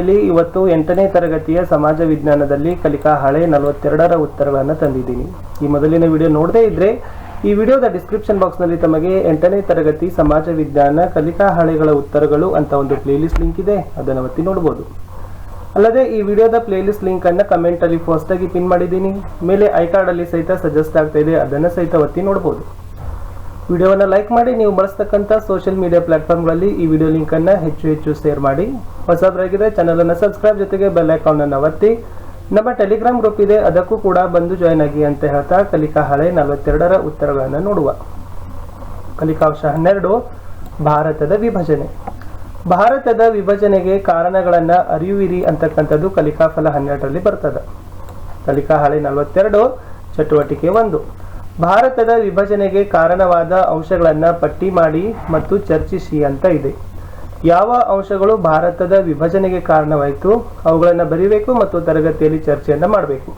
ಇಲ್ಲಿ ಇವತ್ತು 8ನೇ ತರಗತಿಯ ಸಮಾಜ ವಿಜ್ಞಾನದಲ್ಲಿ ಕಲಿಕಾ ಹಳೆ 42ರ ಉತ್ತರಗಳನ್ನು ತಂದಿದ್ದೀನಿ. ಈ ಮೊದಲಿನ ವಿಡಿಯೋ ನೋಡದೇ ಇದ್ರೆ ಈ ವಿಡಿಯೋದ ಡಿಸ್ಕ್ರಿಪ್ಷನ್ ಬಾಕ್ಸ್ ನಲ್ಲಿ ತಮಗೆ 8ನೇ ತರಗತಿ ಸಮಾಜ ವಿಜ್ಞಾನ ಕಲಿಕಾ ಹಳೆಗಳ ಉತ್ತರಗಳು ಅಂತ ಒಂದು ಪ್ಲೇಲಿಸ್ಟ್ ಲಿಂಕ್ ಇದೆ, ಅದನ್ನು ಒತ್ತಿ ನೋಡಬಹುದು. ಅಲ್ಲದೆ ಈ ವಿಡಿಯೋದ ಪ್ಲೇಲಿಸ್ಟ್ ಲಿಂಕ್ ಅನ್ನು ಕಮೆಂಟ್ ಅಲ್ಲಿ ಫಸ್ಟ್ ಆಗಿ ಪಿನ್ ಮಾಡಿದ್ದೀನಿ. ಮೇಲೆ ಐ ಕಾರ್ಡ್ ಅಲ್ಲಿ ಸಹಿತ ಸಜೆಸ್ಟ್ ಆಗ್ತಾ ಇದೆ, ಅದನ್ನು ಸಹಿತ ಒತ್ತಿ ನೋಡಬಹುದು. ವಿಡಿಯೋವನ್ನು ಲೈಕ್ ಮಾಡಿ, ನೀವು ಬಳಸತಕ್ಕಂಥ ಸೋಷಿಯಲ್ ಮೀಡಿಯಾ ಪ್ಲಾಟ್ಫಾರ್ಮ್ಗಳಲ್ಲಿ ಈ ವಿಡಿಯೋ ಲಿಂಕ್ ಅನ್ನು ಹೆಚ್ಚು ಶೇರ್ ಮಾಡಿ. ಹೊಸಬರಾಗಿದ್ದರೆ ಚಾನಲ್ ಅನ್ನು ಸಬ್ಸ್ಕ್ರೈಬ್, ಜೊತೆಗೆ ಬೆಲ್ ಐಕಾನ್ ಅನ್ನು ಒತ್ತಿ. ನಮ್ಮ ಟೆಲಿಗ್ರಾಮ್ ಗ್ರೂಪ್ ಇದೆ, ಅದಕ್ಕೂ ಕೂಡ ಬಂದು ಜಾಯ್ನ್ ಆಗಿ ಅಂತ ಹೇಳ್ತಾ ಕಲಿಕಾ ಹಳೆ 42ರ ಉತ್ತರಗಳನ್ನು ನೋಡುವ. ಕಲಿಕಾಂಶ 12 ಭಾರತದ ವಿಭಜನೆ. ಭಾರತದ ವಿಭಜನೆಗೆ ಕಾರಣಗಳನ್ನು ಅರಿಯುವಿರಿ ಅಂತಕ್ಕಂಥದ್ದು ಕಲಿಕಾಫಲ 12ರಲ್ಲಿ ಬರ್ತದೆ. ಕಲಿಕಾ ಹಳೆ 42 ಚಟುವಟಿಕೆ 1 ಭಾರತದ ವಿಭಜನೆಗೆ ಕಾರಣವಾದ ಅಂಶಗಳನ್ನು ಪಟ್ಟಿ ಮಾಡಿ ಮತ್ತು ಚರ್ಚಿಸಿ ಅಂತ ಇದೆ. ಯಾವ ಅಂಶಗಳು ಭಾರತದ ವಿಭಜನೆಗೆ ಕಾರಣವಾಯಿತು ಅವುಗಳನ್ನು ಬರೀಬೇಕು ಮತ್ತು ತರಗತಿಯಲ್ಲಿ ಚರ್ಚೆಯನ್ನು ಮಾಡಬೇಕು.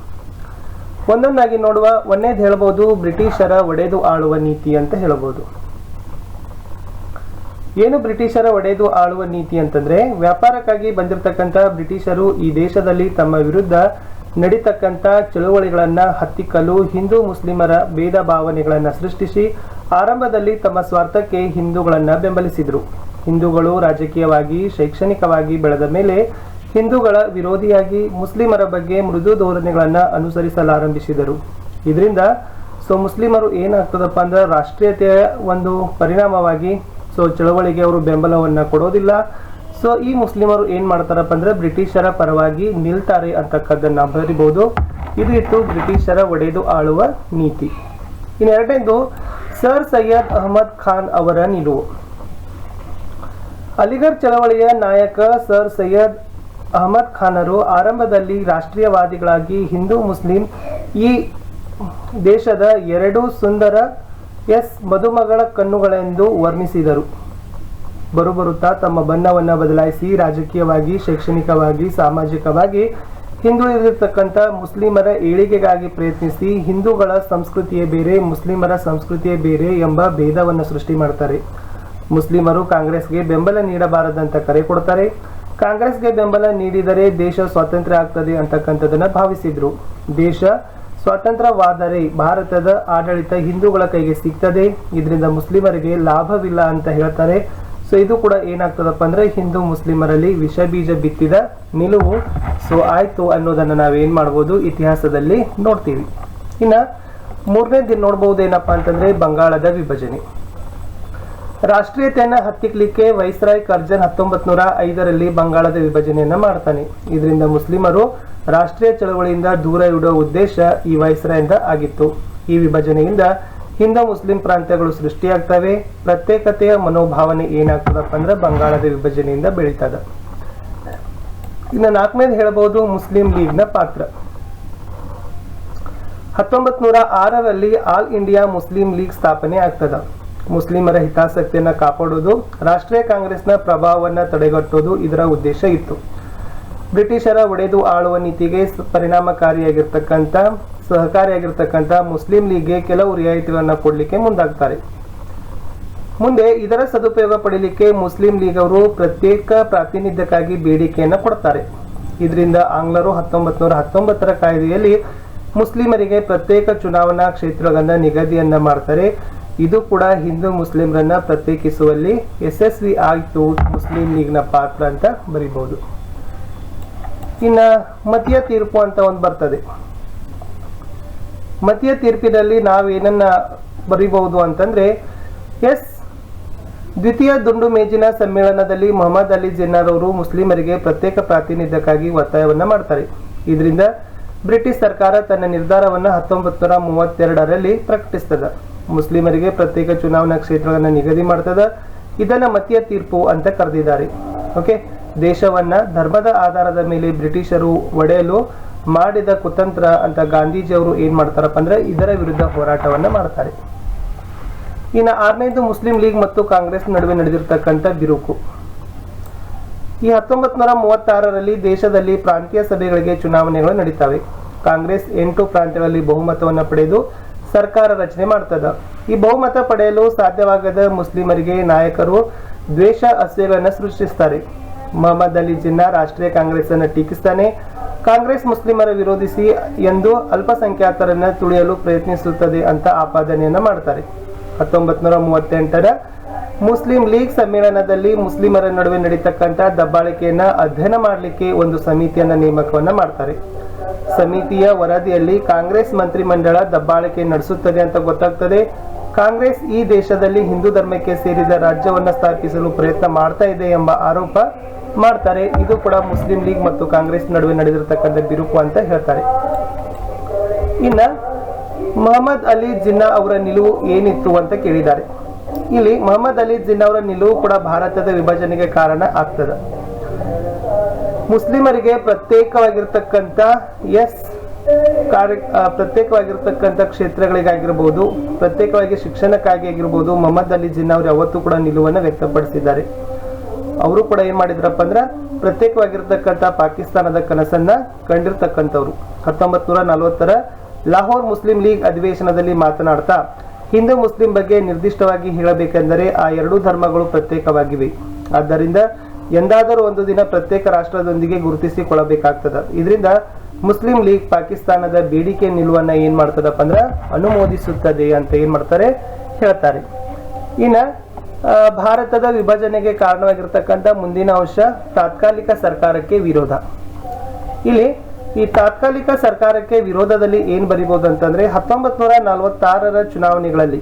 ಒಂದೊಂದಾಗಿ ನೋಡುವ. ಒಂದೇದು ಹೇಳ್ಬೋದು, ಬ್ರಿಟಿಷರ ಒಡೆದು ಆಳುವ ನೀತಿ ಅಂತ ಹೇಳ್ಬೋದು. ಏನು ಬ್ರಿಟಿಷರ ಒಡೆದು ಆಳುವ ನೀತಿ ಅಂತಂದ್ರೆ, ವ್ಯಾಪಾರಕ್ಕಾಗಿ ಬಂದಿರತಕ್ಕಂಥ ಬ್ರಿಟಿಷರು ಈ ದೇಶದಲ್ಲಿ ತಮ್ಮ ವಿರುದ್ಧ ನಡೀತಕ್ಕಂಥ ಚಳುವಳಿಗಳನ್ನ ಹತ್ತಿಕ್ಕಲು ಹಿಂದೂ ಮುಸ್ಲಿಮರ ಭೇದ ಭಾವನೆಗಳನ್ನ ಸೃಷ್ಟಿಸಿ ಆರಂಭದಲ್ಲಿ ತಮ್ಮ ಸ್ವಾರ್ಥಕ್ಕೆ ಹಿಂದೂಗಳನ್ನ ಬೆಂಬಲಿಸಿದ್ರು. ಹಿಂದೂಗಳು ರಾಜಕೀಯವಾಗಿ ಶೈಕ್ಷಣಿಕವಾಗಿ ಬೆಳೆದ ಮೇಲೆ ಹಿಂದೂಗಳ ವಿರೋಧಿಯಾಗಿ ಮುಸ್ಲಿಮರ ಬಗ್ಗೆ ಮೃದು ಧೋರಣೆಗಳನ್ನ ಅನುಸರಿಸಲಾರಂಭಿಸಿದರು. ಇದರಿಂದ ಮುಸ್ಲಿಮರು ಏನಾಗ್ತದಪ್ಪ ಅಂದ್ರೆ, ರಾಷ್ಟ್ರೀಯತೆಯ ಒಂದು ಪರಿಣಾಮವಾಗಿ ಚಳವಳಿಗೆ ಅವರು ಬೆಂಬಲವನ್ನ ಕೊಡೋದಿಲ್ಲ. ಈ ಮುಸ್ಲಿಮರು ಏನ್ ಮಾಡ್ತಾರಪ್ಪ ಅಂದ್ರೆ, ಬ್ರಿಟಿಷರ ಪರವಾಗಿ ನಿಲ್ತಾರೆ ಅಂತಕ್ಕದ್ದನ್ನ ಬರಿಬಹುದು. ಇದು ಇತ್ತು ಬ್ರಿಟಿಷರ ಒಡೆದು ಆಳುವ ನೀತಿ. ಇನ್ನು ಎರಡನೇದು, ಸರ್ ಸೈಯದ್ ಅಹಮದ್ ಖಾನ್ ಅವರ ನಿಲುವು. ಅಲಿಗಢ್ ಚಳವಳಿಯ ನಾಯಕ ಸರ್ ಸೈಯದ್ ಅಹಮದ್ ಖಾನರು ಆರಂಭದಲ್ಲಿ ರಾಷ್ಟ್ರೀಯವಾದಿಗಳಾಗಿ ಹಿಂದೂ ಮುಸ್ಲಿಂ ಈ ದೇಶದ ಎರಡು ಸುಂದರ ಮದುಮಗಳ ಕಣ್ಣುಗಳೆಂದು ವರ್ಣಿಸಿದರು. ಬರುತ್ತಾ ತಮ್ಮ ಬಣ್ಣವನ್ನು ಬದಲಾಯಿಸಿ ರಾಜಕೀಯವಾಗಿ ಶೈಕ್ಷಣಿಕವಾಗಿ ಸಾಮಾಜಿಕವಾಗಿ ಹಿಂದುಳಿದಿರತಕ್ಕಂಥ ಮುಸ್ಲಿಮರ ಏಳಿಗೆಗಾಗಿ ಪ್ರಯತ್ನಿಸಿ ಹಿಂದೂಗಳ ಸಂಸ್ಕೃತಿಯೇ ಬೇರೆ ಮುಸ್ಲಿಮರ ಸಂಸ್ಕೃತಿಯೇ ಬೇರೆ ಎಂಬ ಭೇದವನ್ನು ಸೃಷ್ಟಿ ಮಾಡ್ತಾರೆ. ಮುಸ್ಲಿಮರು ಕಾಂಗ್ರೆಸ್ಗೆ ಬೆಂಬಲ ನೀಡಬಾರದಂತ ಕರೆ ಕೊಡ್ತಾರೆ. ಕಾಂಗ್ರೆಸ್ಗೆ ಬೆಂಬಲ ನೀಡಿದರೆ ದೇಶ ಸ್ವಾತಂತ್ರ್ಯ ಆಗ್ತದೆ ಅಂತಕ್ಕಂಥದನ್ನ ಭಾವಿಸಿದ್ರು. ದೇಶ ಸ್ವಾತಂತ್ರ್ಯವಾದರೆ ಭಾರತದ ಆಡಳಿತ ಹಿಂದೂಗಳ ಕೈಗೆ ಸಿಗ್ತದೆ, ಇದರಿಂದ ಮುಸ್ಲಿಮರಿಗೆ ಲಾಭವಿಲ್ಲ ಅಂತ ಹೇಳ್ತಾರೆ. ಇದು ಕೂಡ ಏನಾಗ್ತದಪ್ಪ ಅಂದ್ರೆ, ಹಿಂದೂ ಮುಸ್ಲಿಮರಲ್ಲಿ ವಿಷ ಬೀಜ ಬಿತ್ತಿದ ನಿಲುವು. ಆಯ್ತು ಅನ್ನೋದನ್ನ ನಾವೇನ್ ಮಾಡ್ಬೋದು, ಇತಿಹಾಸದಲ್ಲಿ ನೋಡ್ತೀವಿ. ಇನ್ನ ಮೂರನೇದು ನೋಡ್ಬಹುದು ಏನಪ್ಪಾ ಅಂತಂದ್ರೆ, ಬಂಗಾಳದ ವಿಭಜನೆ. ರಾಷ್ಟ್ರೀಯತೆಯನ್ನ ಹತ್ತಿಕ್ಲಿಕ್ಕೆ ವೈಸ್ರಾಯ್ ಕರ್ಜನ್ 1905ರಲ್ಲಿ ಬಂಗಾಳದ ವಿಭಜನೆಯನ್ನ ಮಾಡ್ತಾನೆ. ಇದರಿಂದ ಮುಸ್ಲಿಮರು ರಾಷ್ಟ್ರೀಯ ಚಳವಳಿಯಿಂದ ದೂರ ಇಡುವ ಉದ್ದೇಶ ಈ ವೈಸ್ರಾಯಿಂದ ಆಗಿತ್ತು. ಈ ವಿಭಜನೆಯಿಂದ ಹಿಂದೂ ಮುಸ್ಲಿಂ ಪ್ರಾಂತ್ಯಗಳು ಸೃಷ್ಟಿಯಾಗ್ತವೆ. ಪ್ರತ್ಯೇಕತೆಯ ಮನೋಭಾವನೆ ಏನಾಗ್ತದಪ್ಪ ಅಂದ್ರೆ, ಬಂಗಾಳದ ವಿಭಜನೆಯಿಂದ ಬೆಳೀತದ. ಇನ್ನು ನಾಲ್ಕನೇದು ಹೇಳಬಹುದು, ಮುಸ್ಲಿಂ ಲೀಗ್ನ ಪಾತ್ರ. 1906ರಲ್ಲಿ ಆಲ್ ಇಂಡಿಯಾ ಮುಸ್ಲಿಂ ಲೀಗ್ ಸ್ಥಾಪನೆ ಆಗ್ತದ. ಮುಸ್ಲಿಮರ ಹಿತಾಸಕ್ತಿಯನ್ನ ಕಾಪಾಡುವುದು, ರಾಷ್ಟ್ರೀಯ ಕಾಂಗ್ರೆಸ್ನ ಪ್ರಭಾವವನ್ನು ತಡೆಗಟ್ಟುವುದು ಇದರ ಉದ್ದೇಶ ಇತ್ತು. ಬ್ರಿಟಿಷರ ಒಡೆದು ಆಳುವ ನೀತಿಗೆ ಸಹಕಾರಿಯಾಗಿರ್ತಕ್ಕಂಥ ಮುಸ್ಲಿಂ ಲೀಗ್ಗೆ ಕೆಲವು ರಿಯಾಯಿತಿಗಳನ್ನು ಕೊಡಲಿಕ್ಕೆ ಮುಂದಾಗ್ತಾರೆ. ಮುಂದೆ ಇದರ ಸದುಪಯೋಗ ಪಡೆಯಲಿಕ್ಕೆ ಮುಸ್ಲಿಂ ಲೀಗ್ ಅವರು ಪ್ರತ್ಯೇಕ ಪ್ರಾತಿನಿಧ್ಯಕ್ಕಾಗಿ ಬೇಡಿಕೆಯನ್ನು ಕೊಡ್ತಾರೆ. ಇದರಿಂದ ಆಂಗ್ಲರು 1919ರ ಕಾಯ್ದೆಯಲ್ಲಿ ಮುಸ್ಲಿಮರಿಗೆ ಪ್ರತ್ಯೇಕ ಚುನಾವಣಾ ಕ್ಷೇತ್ರಗಳನ್ನ ನಿಗದಿಯನ್ನ ಮಾಡ್ತಾರೆ. ಇದು ಕೂಡ ಹಿಂದೂ ಮುಸ್ಲಿಮರನ್ನ ಪ್ರತ್ಯೇಕಿಸುವಲ್ಲಿ ಯಶಸ್ವಿ ಆಯಿತು ಮುಸ್ಲಿಂ ಲೀಗ್ನ ಪಾತ್ರ ಅಂತ ಬರೀಬಹುದು. ಇನ್ನ ಮತೀಯ ತೀರ್ಪು ಅಂತ ಒಂದು ಬರ್ತದೆ. ಮತೀಯ ತೀರ್ಪಿನಲ್ಲಿ ನಾವೇನನ್ನ ಬರೀಬಹುದು ಅಂತಂದ್ರೆ, ದ್ವಿತೀಯ ದುಂಡು ಮೇಜಿನ ಸಮ್ಮೇಳನದಲ್ಲಿ ಮೊಹಮ್ಮದ್ ಅಲಿ ಜಿನ್ನಾರ್ ಅವರು ಮುಸ್ಲಿಮರಿಗೆ ಪ್ರತ್ಯೇಕ ಪ್ರಾತಿನಿಧ್ಯಕ್ಕಾಗಿ ಒತ್ತಾಯವನ್ನ ಮಾಡ್ತಾರೆ. ಇದರಿಂದ ಬ್ರಿಟಿಷ್ ಸರ್ಕಾರ ತನ್ನ ನಿರ್ಧಾರವನ್ನು 1932ರಲ್ಲಿ ಪ್ರಕಟಿಸ್ತದ. ಮುಸ್ಲಿಮರಿಗೆ ಪ್ರತ್ಯೇಕ ಚುನಾವಣಾ ಕ್ಷೇತ್ರಗಳನ್ನು ನಿಗದಿ ಮಾಡ್ತದ. ಇದನ್ನ ಮತೀಯ ತೀರ್ಪು ಅಂತ ಕರೆದಿದ್ದಾರೆ. ಓಕೆ, ದೇಶವನ್ನ ಧರ್ಮದ ಆಧಾರದ ಮೇಲೆ ಬ್ರಿಟಿಷರು ಒಡೆಯಲು ಮಾಡಿದ ಕುತಂತ್ರ ಅಂತ ಗಾಂಧೀಜಿ ಅವರು ಏನ್ ಮಾಡ್ತಾರಪ್ಪ ಅಂದ್ರೆ, ಇದರ ವಿರುದ್ಧ ಹೋರಾಟವನ್ನ ಮಾಡ್ತಾರೆ. ಇನ್ನು ಆರನೇದು, ಮುಸ್ಲಿಂ ಲೀಗ್ ಮತ್ತು ಕಾಂಗ್ರೆಸ್ ನಡುವೆ ನಡೆದಿರ್ತಕ್ಕಂಥ ಬಿರುಕು. ಈ 1936ರಲ್ಲಿ ದೇಶದಲ್ಲಿ ಪ್ರಾಂತೀಯ ಸಭೆಗಳಿಗೆ ಚುನಾವಣೆಗಳು ನಡೀತವೆ. ಕಾಂಗ್ರೆಸ್ 8 ಪ್ರಾಂತ್ಯಗಳಲ್ಲಿ ಬಹುಮತವನ್ನು ಪಡೆದು ಸರ್ಕಾರ ರಚನೆ ಮಾಡ್ತದ. ಈ ಬಹುಮತ ಪಡೆಯಲು ಸಾಧ್ಯವಾಗದ ಮುಸ್ಲಿಮರಿಗೆ ನಾಯಕರು ದ್ವೇಷ ಅಸೂಯೆಗಳನ್ನು ಸೃಷ್ಟಿಸ್ತಾರೆ. ಮೊಹಮ್ಮದ್ ಅಲಿ ಜಿನ್ನಾ ರಾಷ್ಟ್ರೀಯ ಕಾಂಗ್ರೆಸ್ ಅನ್ನು ಟೀಕಿಸ್ತಾನೆ. ಕಾಂಗ್ರೆಸ್ ಮುಸ್ಲಿಮರ ವಿರೋಧಿಸಿ ಎಂದು ಅಲ್ಪಸಂಖ್ಯಾತರನ್ನ ತುಳಿಯಲು ಪ್ರಯತ್ನಿಸುತ್ತದೆ ಅಂತ ಆಪಾದನೆಯನ್ನ ಮಾಡ್ತಾರೆ. 1938ರ ಮುಸ್ಲಿಂ ಲೀಗ್ ಸಮ್ಮೇಳನದಲ್ಲಿ ಮುಸ್ಲಿಮರ ನಡುವೆ ನಡೀತಕ್ಕಂಥ ದಬ್ಬಾಳಿಕೆಯನ್ನ ಅಧ್ಯಯನ ಮಾಡಲಿಕ್ಕೆ ಒಂದು ಸಮಿತಿಯನ್ನ ನೇಮಕವನ್ನ ಮಾಡ್ತಾರೆ. ಸಮಿತಿಯ ವರದಿಯಲ್ಲಿ ಕಾಂಗ್ರೆಸ್ ಮಂತ್ರಿಮಂಡಲ ದಬ್ಬಾಳಿಕೆ ನಡೆಸುತ್ತದೆ ಅಂತ ಗೊತ್ತಾಗ್ತದೆ. ಕಾಂಗ್ರೆಸ್ ಈ ದೇಶದಲ್ಲಿ ಹಿಂದೂ ಧರ್ಮಕ್ಕೆ ಸೇರಿದ ರಾಜ್ಯವನ್ನ ಸ್ಥಾಪಿಸಲು ಪ್ರಯತ್ನ ಮಾಡ್ತಾ ಇದೆ ಎಂಬ ಆರೋಪ ಮಾಡ್ತಾರೆ. ಇದು ಕೂಡ ಮುಸ್ಲಿಂ ಲೀಗ್ ಮತ್ತು ಕಾಂಗ್ರೆಸ್ ನಡುವೆ ನಡೆದಿರತಕ್ಕಂಥ ಬಿರುಕು ಅಂತ ಹೇಳ್ತಾರೆ. ಇನ್ನ ಮೊಹಮ್ಮದ್ ಅಲಿ ಜಿನ್ನಾ ಅವರ ನಿಲುವು ಏನಿತ್ತು ಅಂತ ಕೇಳಿದ್ದಾರೆ. ಇಲ್ಲಿ ಮೊಹಮ್ಮದ್ ಅಲಿ ಜಿನ್ನಾ ಅವರ ನಿಲುವು ಕೂಡ ಭಾರತದ ವಿಭಜನೆಗೆ ಕಾರಣ ಆಗ್ತದೆ. ಮುಸ್ಲಿಮರಿಗೆ ಪ್ರತ್ಯೇಕವಾಗಿರ್ತಕ್ಕಂಥ ಪ್ರತ್ಯೇಕವಾಗಿರ್ತಕ್ಕಂಥ ಕ್ಷೇತ್ರಗಳಿಗಾಗಿರ್ಬೋದು, ಪ್ರತ್ಯೇಕವಾಗಿ ಶಿಕ್ಷಣಕ್ಕಾಗಿ ಆಗಿರ್ಬೋದು, ಮೊಹಮ್ಮದ್ ಅಲಿ ಜಿನ್ನಾ ಅವರು ಯಾವತ್ತೂ ಕೂಡ ನಿಲುವನ್ನು ವ್ಯಕ್ತಪಡಿಸಿದ್ದಾರೆ. ಅವರು ಕೂಡ ಏನ್ ಮಾಡಿದ್ರಪ್ಪ ಅಂದ್ರ ಪ್ರತ್ಯೇಕವಾಗಿರ್ತಕ್ಕಂಥ ಪಾಕಿಸ್ತಾನದ ಕನಸನ್ನ ಕಂಡಿರ್ತಕ್ಕಂಥವ್ರು. 1940ರ ಲಾಹೋರ್ ಮುಸ್ಲಿಂ ಲೀಗ್ ಅಧಿವೇಶನದಲ್ಲಿ ಮಾತನಾಡ್ತಾ ಹಿಂದೂ ಮುಸ್ಲಿಂ ಬಗ್ಗೆ ನಿರ್ದಿಷ್ಟವಾಗಿ ಹೇಳಬೇಕೆಂದರೆ ಆ ಎರಡೂ ಧರ್ಮಗಳು ಪ್ರತ್ಯೇಕವಾಗಿವೆ. ಆದ್ದರಿಂದ ಎಂದಾದರೂ ಒಂದು ದಿನ ಪ್ರತ್ಯೇಕ ರಾಷ್ಟ್ರದೊಂದಿಗೆ ಗುರುತಿಸಿಕೊಳ್ಳಬೇಕಾಗ್ತದೆ. ಇದರಿಂದ ಮುಸ್ಲಿಂ ಲೀಗ್ ಪಾಕಿಸ್ತಾನದ ಬೇಡಿಕೆ ನಿಲುವನ್ನ ಏನ್ ಮಾಡ್ತದಪ್ಪ ಅಂದ್ರ ಅನುಮೋದಿಸುತ್ತದೆ ಅಂತ ಏನ್ ಮಾಡ್ತಾರೆ ಹೇಳ್ತಾರೆ. ಇನ್ನ ಭಾರತದ ವಿಭಜನೆಗೆ ಕಾರಣವಾಗಿರ್ತಕ್ಕಂಥ ಮುಂದಿನ ಅಂಶ ತಾತ್ಕಾಲಿಕ ಸರ್ಕಾರಕ್ಕೆ ವಿರೋಧ. ಇಲ್ಲಿ ಈ ತಾತ್ಕಾಲಿಕ ಸರ್ಕಾರಕ್ಕೆ ವಿರೋಧದಲ್ಲಿ ಏನ್ ಬರಿಬಹುದು ಅಂತಂದ್ರೆ 1946ರ ಚುನಾವಣೆಗಳಲ್ಲಿ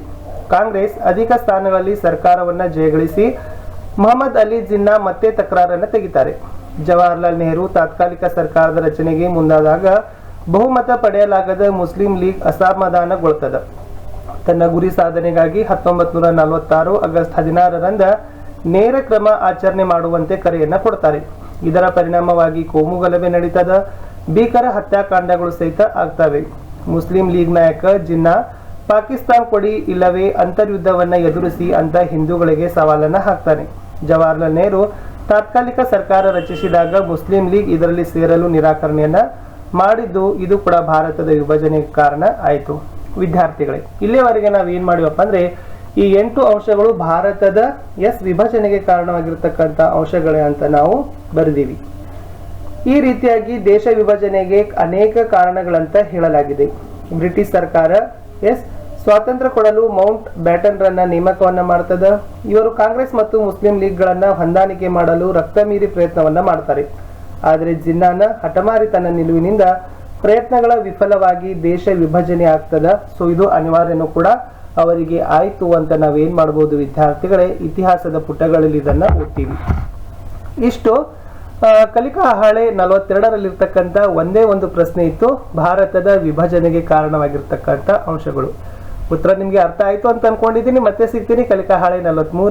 ಕಾಂಗ್ರೆಸ್ ಅಧಿಕ ಸ್ಥಾನಗಳಲ್ಲಿ ಸರ್ಕಾರವನ್ನ ಜಯಗಳಿಸಿ ಮೊಹಮ್ಮದ್ ಅಲಿ ಜಿನ್ನಾ ಮತ್ತೆ ತಕರಾರನ್ನ ತೆಗಿತಾರೆ. ಜವಾಹರ್ಲಾಲ್ ನೆಹರು ತಾತ್ಕಾಲಿಕ ಸರ್ಕಾರದ ರಚನೆಗೆ ಮುಂದಾದಾಗ ಬಹುಮತ ಪಡೆಯಲಾಗದ ಮುಸ್ಲಿಂ ಲೀಗ್ ಅಸಮಾಧಾನಗೊಳ್ತದ. ತನ್ನ ಗುರಿ ಸಾಧನೆಗಾಗಿ 1946 ಆಗಸ್ಟ್ 16ರಂದ ನೇರ ಕ್ರಮ ಆಚರಣೆ ಮಾಡುವಂತೆ ಕರೆಯನ್ನ ಕೊಡ್ತಾರೆ. ಇದರ ಪರಿಣಾಮವಾಗಿ ಕೋಮುಗಲಭೆ ನಡೀತದ. ಭೀಕರ ಹತ್ಯಾಕಾಂಡಗಳು ಸಹಿತ ಆಗ್ತವೆ. ಮುಸ್ಲಿಂ ಲೀಗ್ ನಾಯಕ ಜಿನ್ನಾ ಪಾಕಿಸ್ತಾನ್ ಕೊಡಿ ಇಲ್ಲವೇ ಅಂತರ್ಯುದ್ಧವನ್ನ ಎದುರಿಸಿ ಅಂತ ಹಿಂದೂಗಳಿಗೆ ಸವಾಲನ್ನ ಹಾಕ್ತಾನೆ. ಜವಾಹರ್ಲಾಲ್ ನೆಹರು ತಾತ್ಕಾಲಿಕ ಸರ್ಕಾರ ರಚಿಸಿದಾಗ ಮುಸ್ಲಿಂ ಲೀಗ್ ಇದರಲ್ಲಿ ಸೇರಲು ನಿರಾಕರಣೆಯನ್ನ ಮಾಡಿದ್ದು ಇದು ಕೂಡ ಭಾರತದ ವಿಭಜನೆಗೆ ಕಾರಣ ಆಯಿತು. ವಿದ್ಯಾರ್ಥಿಗಳೇ, ಇಲ್ಲಿಯವರೆಗೆ ನಾವು ಏನ್ ಮಾಡಿವಪ್ಪ ಅಂದ್ರೆ ಈ 8 ಅಂಶಗಳು ಭಾರತದ ವಿಭಜನೆಗೆ ಕಾರಣವಾಗಿರ್ತಕ್ಕಂಥ ಅಂಶಗಳೇ ಅಂತ ನಾವು ಬರೆದೀವಿ. ಈ ರೀತಿಯಾಗಿ ದೇಶ ವಿಭಜನೆಗೆ ಅನೇಕ ಕಾರಣಗಳಂತ ಹೇಳಲಾಗಿದೆ. ಬ್ರಿಟಿಷ್ ಸರ್ಕಾರ ಸ್ವಾತಂತ್ರ್ಯ ಕೊಡಲು ಮೌಂಟ್ ಬ್ಯಾಟನ್ ರನ್ನ ನೇಮಕವನ್ನ ಮಾಡ್ತದ. ಇವರು ಕಾಂಗ್ರೆಸ್ ಮತ್ತು ಮುಸ್ಲಿಂ ಲೀಗ್ ಗಳನ್ನ ಹೊಂದಾಣಿಕೆ ಮಾಡಲು ರಕ್ತ ಮೀರಿ ಪ್ರಯತ್ನವನ್ನ ಮಾಡ್ತಾರೆ. ಆದರೆ ಜಿನ್ನಾನ ಹಠಮಾರಿತನ ನಿಲುವಿನಿಂದ ಪ್ರಯತ್ನಗಳ ವಿಫಲವಾಗಿ ದೇಶ ವಿಭಜನೆ ಆಗ್ತದ. ಸೊ ಇದು ಅನಿವಾರ್ಯನೂ ಕೂಡ ಅವರಿಗೆ ಆಯ್ತು ಅಂತ ನಾವೇನ್ ಮಾಡಬಹುದು ವಿದ್ಯಾರ್ಥಿಗಳೇ, ಇತಿಹಾಸದ ಪುಟಗಳಲ್ಲಿ ಇದನ್ನ ಓದ್ತೀವಿ. ಇಷ್ಟು ಕಲಿಕಾ ಹಾಳೆ 42ರಲ್ಲಿರ್ತಕ್ಕಂಥ ಒಂದೇ ಒಂದು ಪ್ರಶ್ನೆ ಇತ್ತು, ಭಾರತದ ವಿಭಜನೆಗೆ ಕಾರಣವಾಗಿರ್ತಕ್ಕಂಥ ಅಂಶಗಳು. ಉತ್ತರ ನಿಮ್ಗೆ ಅರ್ಥ ಆಯ್ತು ಅಂತ ಅನ್ಕೊಂಡಿದ್ದೀನಿ. ಮತ್ತೆ ಸಿಗ್ತೀನಿ ಕಲಿಕಾ ಹಾಳೆ 43